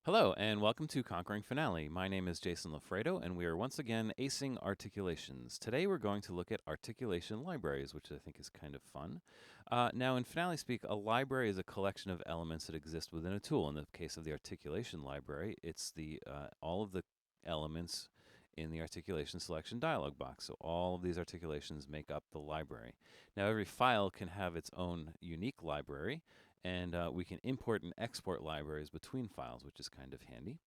Hello, and welcome to Conquering Finale. My name is Jason Lafredo, and we are once again acing Articulations. Today we're going to look at articulation libraries, which I think is kind of fun. Now, in Finale speak, a library is a collection of elements that exist within a tool. In the case of the articulation library, it's all of the elements in the articulation selection dialog box. So all of these articulations make up the library. Now, every file can have its own unique library, and we can import and export libraries between files, which is kind of handy.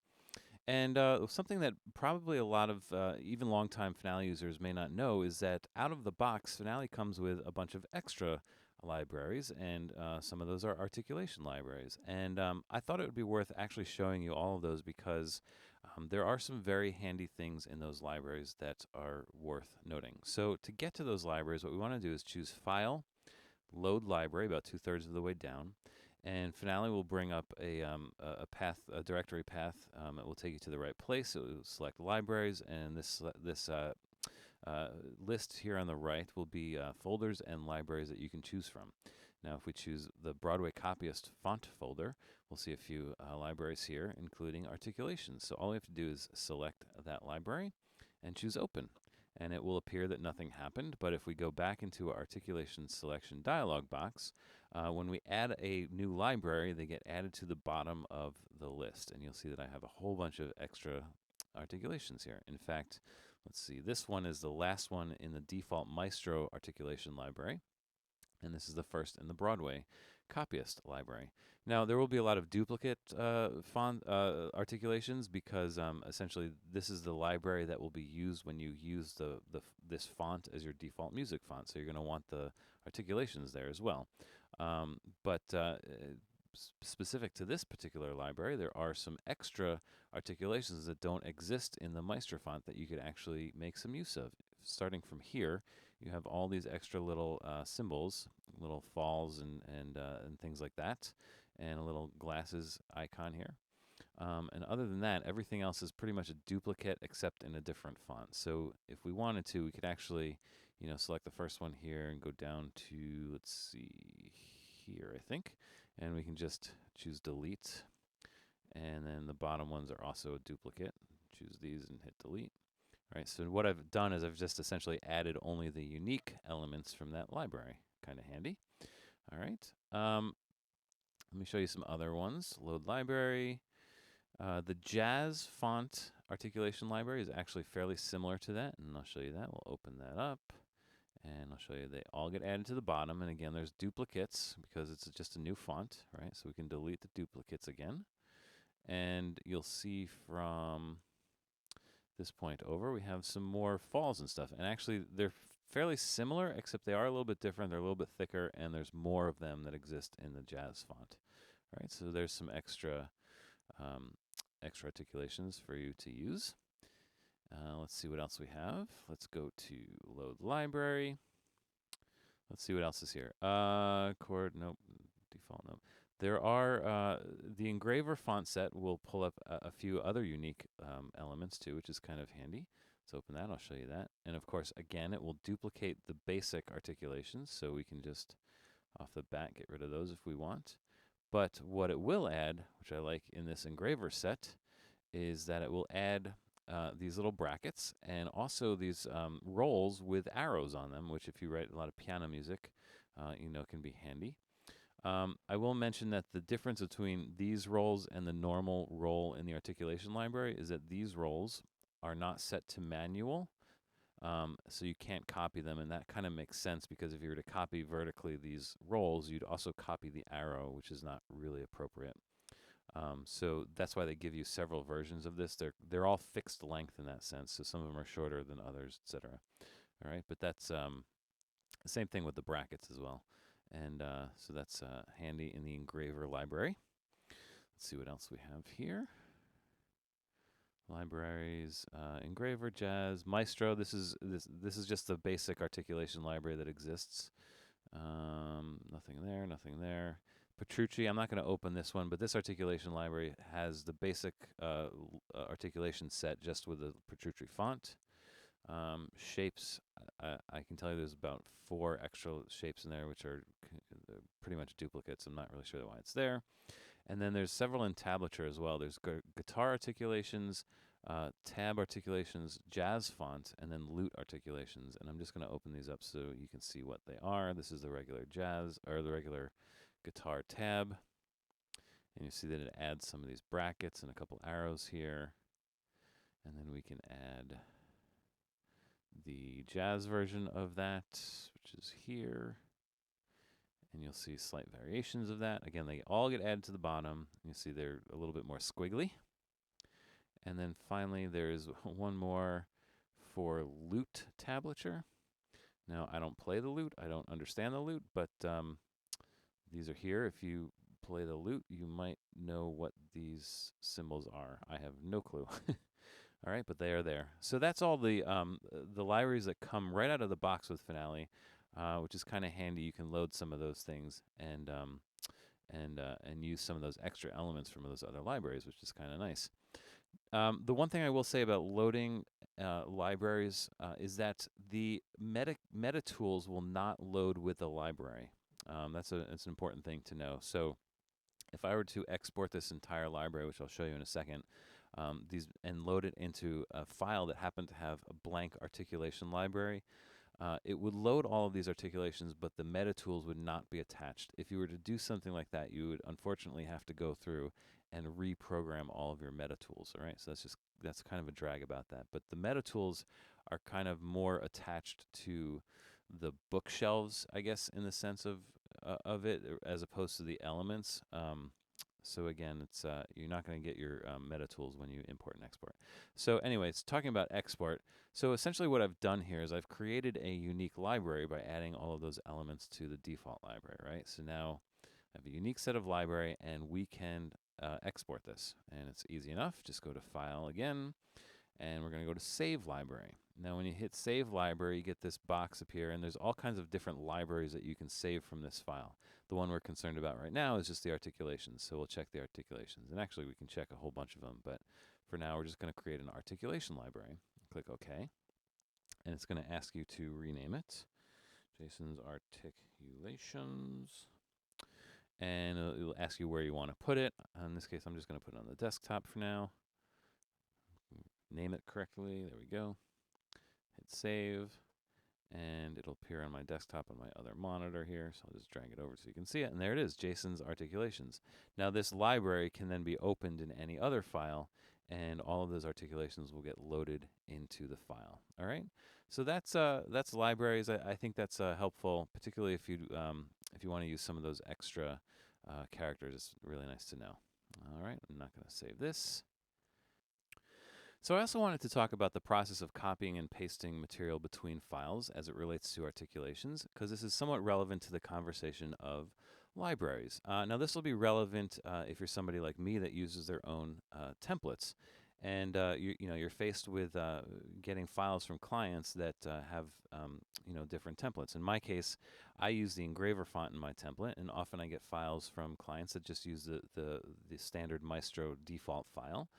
And something that probably a lot of even longtime Finale users may not know is that out of the box, Finale comes with a bunch of extra libraries, and some of those are articulation libraries. And I thought it would be worth actually showing you all of those because there are some very handy things in those libraries that are worth noting. So to get to those libraries, what we want to do is choose File, Load Library, about 2/3 of the way down, and Finale will bring up a path, a directory path. It will take you to the right place. It will select libraries, and this list here on the right will be folders and libraries that you can choose from. Now, if we choose the Broadway Copyist font folder, we'll see a few libraries here, including Articulations. So all we have to do is select that library and choose Open. And it will appear that nothing happened, but if we go back into our articulation selection dialog box, when we add a new library, they get added to the bottom of the list. And you'll see that I have a whole bunch of extra articulations here. In fact, let's see, this one is the last one in the default Maestro articulation library, and this is the first in the Broadway copyist library. Now, there will be a lot of duplicate font articulations because essentially this is the library that will be used when you use this font as your default music font. So you're going to want the articulations there as well. But specific to this particular library, there are some extra articulations that don't exist in the Maestro font that you could actually make some use of. Starting from here, you have all these extra little symbols, little falls and things like that, and a little glasses icon here. And other than that, everything else is pretty much a duplicate except in a different font. So if we wanted to, we could actually, select the first one here and go down to, let's see, here, I think. And we can just choose delete. And then the bottom ones are also a duplicate. Choose these and hit delete. All right, so what I've done is I've just essentially added only the unique elements from that library. Kind of handy. All right. Let me show you some other ones. Load library. The Jazz font articulation library is actually fairly similar to that, and I'll show you that. We'll open that up, and I'll show you they all get added to the bottom. And again, there's duplicates because it's just a new font, right? So we can delete the duplicates again. And you'll see from this point over, we have some more falls and stuff. And actually, they're fairly similar, except they are a little bit different. They're a little bit thicker, and there's more of them that exist in the Jazz font. All right, so there's some extra articulations for you to use. Let's see what else we have. Let's go to Load Library. Let's see what else is here. Chord, nope. Default, nope. There are, the Engraver Font set will pull up a few other unique elements too, which is kind of handy. Let's open that, I'll show you that. And of course, again, it will duplicate the basic articulations, so we can just, off the bat, get rid of those if we want. But what it will add, which I like in this Engraver set, is that it will add these little brackets and also these rolls with arrows on them, which if you write a lot of piano music, can be handy. I will mention that the difference between these rolls and the normal roll in the articulation library is that these rolls are not set to manual, so you can't copy them, and that kind of makes sense because if you were to copy vertically these rolls, you'd also copy the arrow, which is not really appropriate. So that's why they give you several versions of this. They're all fixed length in that sense, so some of them are shorter than others, etc. All right, but that's the same thing with the brackets as well. And so that's handy in the Engraver library. Let's see what else we have here. Libraries, Engraver, Jazz, Maestro. This is just the basic articulation library that exists. Nothing there, nothing there. Petrucci, I'm not going to open this one, but this articulation library has the basic articulation set just with the Petrucci font. Shapes, I can tell you there's about 4 extra shapes in there, which are pretty much duplicates. I'm not really sure why it's there. And then there's several in tablature as well. There's guitar articulations, tab articulations, jazz font, and then lute articulations. And I'm just going to open these up so you can see what they are. This is the regular jazz, or the regular guitar tab. And you see that it adds some of these brackets and a couple arrows here. And then we can add the jazz version of that, which is here. And you'll see slight variations of that. Again, they all get added to the bottom. You see they're a little bit more squiggly. And then finally, there's one more for lute tablature. Now, I don't play the lute. I don't understand the lute, but these are here. If you play the lute, you might know what these symbols are. I have no clue. All right, but they are there. So that's all the libraries that come right out of the box with Finale, which is kind of handy. You can load some of those things and use some of those extra elements from those other libraries, which is kind of nice. The one thing I will say about loading libraries is that the meta tools will not load with the library. That's an important thing to know. So if I were to export this entire library, which I'll show you in a second, and load it into a file that happened to have a blank articulation library, it would load all of these articulations, but the meta tools would not be attached. If you were to do something like that, you would unfortunately have to go through and reprogram all of your meta tools. All right, so that's kind of a drag about that. But the meta tools are kind of more attached to the bookshelves, I guess, in the sense of it, as opposed to the elements. So again, it's you're not going to get your meta tools when you import and export. So anyways, talking about export. So essentially what I've done here is I've created a unique library by adding all of those elements to the default library, right? So now I have a unique set of library, and we can export this. And it's easy enough. Just go to File again, and we're going to go to Save Library. Now when you hit Save Library, you get this box appear, and there's all kinds of different libraries that you can save from this file. The one we're concerned about right now is just the articulations, so we'll check the articulations. And actually, we can check a whole bunch of them, but for now, we're just going to create an articulation library. Click OK, and it's going to ask you to rename it. Jason's Articulations. And it'll ask you where you want to put it. In this case, I'm just going to put it on the desktop for now. Name it correctly. There we go. Hit save, and it'll appear on my desktop on my other monitor here. So I'll just drag it over so you can see it. And there it is, Jason's Articulations. Now this library can then be opened in any other file, and all of those articulations will get loaded into the file. All right. So that's libraries. I think that's helpful, particularly if you want to use some of those extra characters. It's really nice to know. All right. I'm not going to save this. So I also wanted to talk about the process of copying and pasting material between files as it relates to articulations, because this is somewhat relevant to the conversation of libraries. Now this will be relevant if you're somebody like me that uses their own templates, and you're faced with getting files from clients that have different templates. In my case, I use the Engraver Font in my template, and often I get files from clients that just use the standard Maestro default file.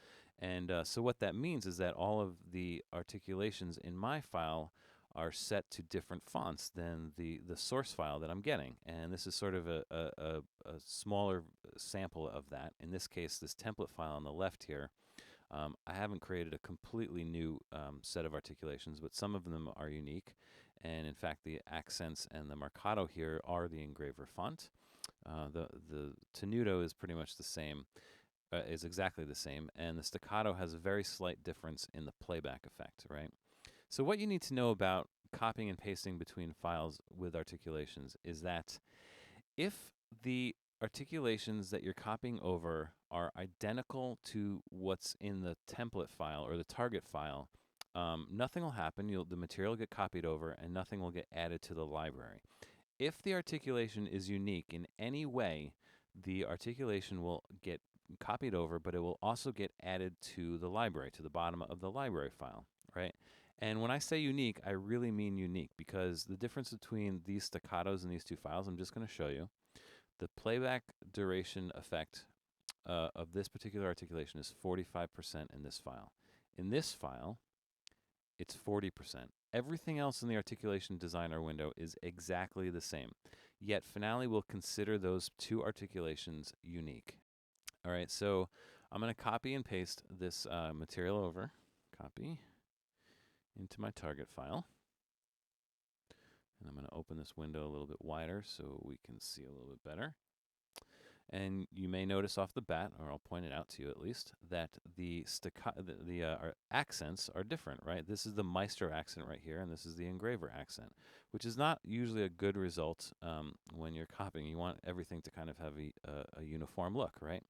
And so what that means is that all of the articulations in my file are set to different fonts than the source file that I'm getting. And this is sort of a smaller sample of that. In this case, this template file on the left here, I haven't created a completely new set of articulations, but some of them are unique. And in fact, the accents and the marcato here are the Engraver Font. The tenuto is pretty much the same. Is exactly the same, and the staccato has a very slight difference in the playback effect, right? So what you need to know about copying and pasting between files with articulations is that if the articulations that you're copying over are identical to what's in the template file or the target file, nothing will happen. The material will get copied over, and nothing will get added to the library. If the articulation is unique in any way, the articulation will get copied over, but it will also get added to the library, to the bottom of the library file, right? And when I say unique, I really mean unique, because the difference between these staccatos and these two files, I'm just going to show you. The playback duration effect of this particular articulation is 45% in this file. In this file, it's 40%. Everything else in the Articulation Designer window is exactly the same. Yet Finale will consider those two articulations unique. All right, so I'm going to copy and paste this material over. Copy into my target file. And I'm going to open this window a little bit wider so we can see a little bit better. And you may notice off the bat, or I'll point it out to you at least, that the accents are different, right? This is the Maestro accent right here, and this is the Engraver accent, which is not usually a good result when you're copying. You want everything to kind of have a uniform look, right?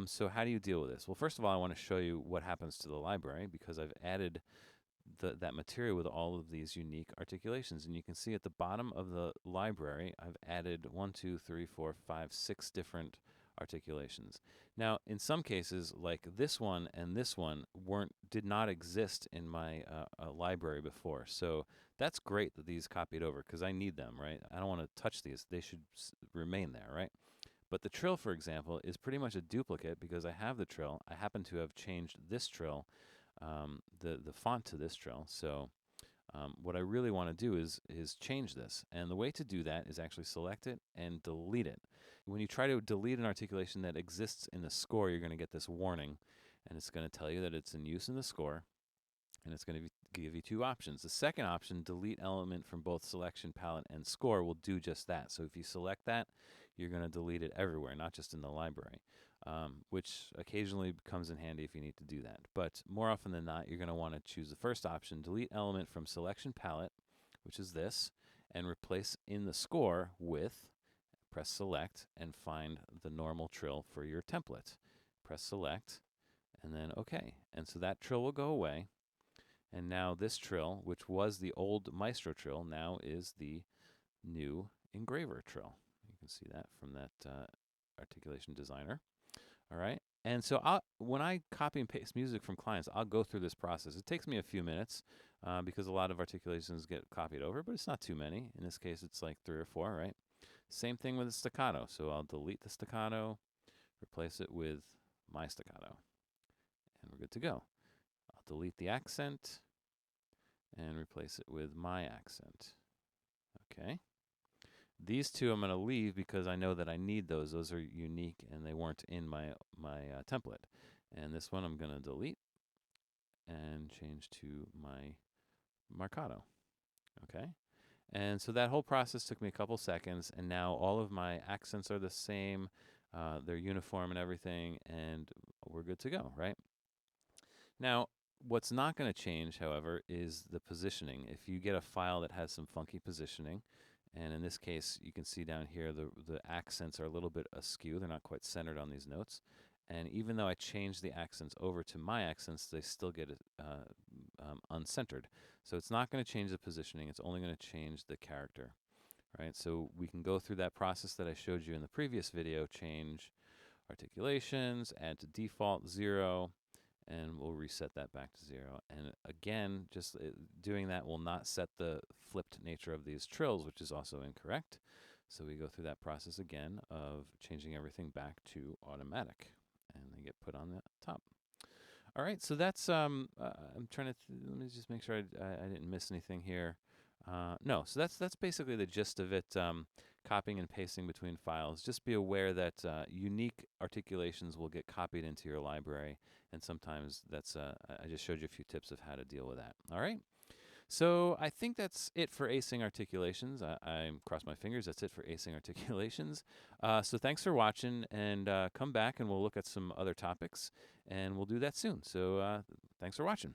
So how do you deal with this? Well, first of all, I want to show you what happens to the library because I've added that material with all of these unique articulations. And you can see at the bottom of the library, I've added 1, 2, 3, 4, 5, 6 different articulations. Now, in some cases, like this one and this one did not exist in my library before. So that's great that these copied over because I need them, right? I don't want to touch these. They should remain there, right? But the trill, for example, is pretty much a duplicate because I have the trill. I happen to have changed this trill, the font to this trill. So what I really want to do is change this. And the way to do that is actually select it and delete it. When you try to delete an articulation that exists in the score, you're going to get this warning. And it's going to tell you that it's in use in the score. And it's going to give you two options. The second option, delete element from both selection, palette, and score, will do just that. So if you select that, you're going to delete it everywhere, not just in the library, which occasionally comes in handy if you need to do that. But more often than not, you're going to want to choose the first option, delete element from selection palette, which is this, and replace in the score with, press select, and find the normal trill for your template. Press select, and then OK. And so that trill will go away. And now this trill, which was the old Maestro trill, now is the new Engraver trill. You can see that from that articulation designer. All right. And so when I copy and paste music from clients, I'll go through this process. It takes me a few minutes because a lot of articulations get copied over, but it's not too many. In this case, it's like 3 or 4, right? Same thing with the staccato. So I'll delete the staccato, replace it with my staccato, and we're good to go. I'll delete the accent and replace it with my accent. Okay. These two I'm going to leave because I know that I need those. Those are unique and they weren't in my template. And this one I'm going to delete and change to my marcato. Okay. And so that whole process took me a couple seconds, and now all of my accents are the same. They're uniform and everything, and we're good to go, right? Now, what's not going to change, however, is the positioning. If you get a file that has some funky positioning, and in this case, you can see down here the accents are a little bit askew. They're not quite centered on these notes. And even though I changed the accents over to my accents, they still get uncentered. So it's not going to change the positioning. It's only going to change the character. Right? So we can go through that process that I showed you in the previous video, change articulations, add to default 0, and we'll reset that back to 0. And again, just doing that will not set the flipped nature of these trills, which is also incorrect. So we go through that process again of changing everything back to automatic, and they get put on the top. All right, so that's, I'm trying to, let me just make sure I didn't miss anything here. No, so that's basically the gist of it, copying and pasting between files. Just be aware that unique articulations will get copied into your library, and sometimes that's, I just showed you a few tips of how to deal with that. All right, so I think that's it for Acing Articulations. I cross my fingers, that's it for Acing Articulations. So thanks for watching, and come back and we'll look at some other topics, and we'll do that soon. So thanks for watching.